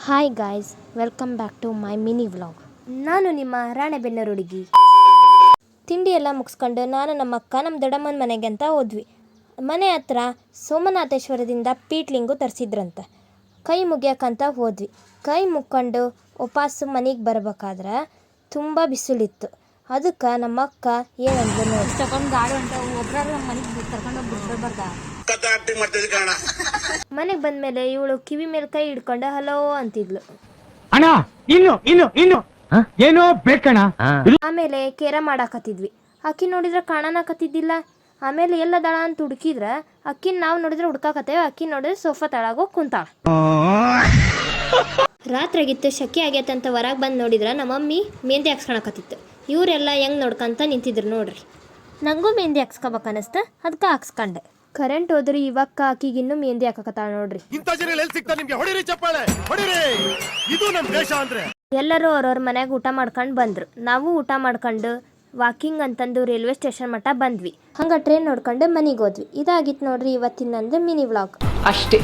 Hi guys, welcome back to my mini vlog. ನಾನು ನಿಮ್ಮ ರಾಣೆಬೆನ್ನೂರು ಹುಡುಗಿ. ತಿಂಡಿ ಎಲ್ಲ ಮುಗಿಸ್ಕೊಂಡು ನಾನು ನಮ್ಮ ಅಕ್ಕ ನಮ್ಮ ದೊಡ್ಡಮ್ಮನ ಮನೆಗೆ ಅಂತ ಹೋದ್ವಿ. ಮನೆ ಹತ್ರ ಸೋಮನಾಥೇಶ್ವರದಿಂದ ಪೀಟ್ಲಿಂಗು ತರಿಸಿದ್ರಂತೆ. ಕೈ ಮುಗಿಯೋಕ್ಕಂತ ಹೋದ್ವಿ. ಕೈ ಮುಕ್ಕೊಂಡು ವಾಪಸ್ಸು ಮನೆಗೆ ಬರ್ಬೇಕಾದ್ರೆ ತುಂಬ ಬಿಸಿಲಿತ್ತು. ಅದಕ್ಕೆ ನಮ್ಮ ಅಕ್ಕ ಏನಂದ್ರು ನೋಡಿ, ತಗೊಂಡು ಗಾಡಿ ಅಂತ ಒಬ್ಬರಾರು ನಮ್ಮ ಮನೆಗೆ ಕರ್ಕೊಂಡೋಗಿ ಬಿಡ್ಬಾರ್ದ. ಮನೆಗೆ ಬಂದ್ಮೇಲೆ ಇವಳು ಕಿವಿ ಮೇಲೆ ಕೈ ಹಿಡ್ಕೊಂಡು ಹಲೋ ಅಂತಿದ್ಲು. ಅಣ್ಣ ಇನ್ನು ಏನೋ ಬೇಕಣ್ಣ. ಆಮೇಲೆ ಕೇರ ಮಾಡಾಕತ್ತಿದ್ವಿ. ಅಕ್ಕಿ ನೋಡಿದ್ರೆ ಕಾಣನಾಕತ್ತಿದ್ದಿಲ್ಲ. ಆಮೇಲೆ ಎಲ್ಲ ದಳ ಅಂತ ಹುಡುಕಿದ್ರೆ ಅಕ್ಕಿನ ನಾವು ನೋಡಿದ್ರೆ ಹುಡ್ಕಾಕತ್ತೇವೆ, ಅಕ್ಕಿ ನೋಡಿದ್ರೆ ಸೋಫಾ ತಳಗೋ ಕುಂತಾಳ. ರಾತ್ರಿಗಿತ್ತು, ಶೆಕೆ ಆಗೈತೆ ಅಂತ ಹೊರಗೆ ಬಂದು ನೋಡಿದ್ರೆ ನಮ್ಮ ಮಮ್ಮಿ ಮೆಹಂದಿ ಹಾಕ್ಸ್ಕೊಳಕತ್ತಿತ್ತು. ಇವರೆಲ್ಲ ಹೆಂಗೆ ನೋಡ್ಕೊಂತ ನಿಂತಿದ್ರು ನೋಡ್ರಿ. ನನಗೂ ಮೆಹಂದಿ ಹಾಕ್ಸ್ಕೊಬೇಕು ಅನ್ನಿಸ್ತು, ಅದಕ್ಕೆ ಹಾಕ್ಸ್ಕೊಂಡೆ. ಕರೆಂಟ್ ಹೋದ್ರಿ ಇವಕ್ಕ ಆಕಿಗಿನ್ನೂ ಮೆಹಂದಿ ಹಾಕಕತ್ತಾಳ ನೋಡ್ರಿ. ಎಲ್ಲರೂ ಅವ್ರವ್ರ ಮನ್ಯಾಗ ಊಟ ಮಾಡ್ಕೊಂಡು ಬಂದ್ರು. ನಾವು ಊಟ ಮಾಡ್ಕೊಂಡು ವಾಕಿಂಗ್ ಅಂತಂದು ರೈಲ್ವೆ ಸ್ಟೇಷನ್ ಮಟ್ಟ ಬಂದ್ವಿ. ಹಂಗೆ ಟ್ರೈನ್ ನೋಡ್ಕೊಂಡು ಮನೆಗೆ ಹೋದ್ವಿ. ಇದಾಗಿತ್ತು ನೋಡ್ರಿ ಇವತ್ತಿನ ನಂದು ಮಿನಿ ವ್ಲಾಗ್. ಅಷ್ಟೇ.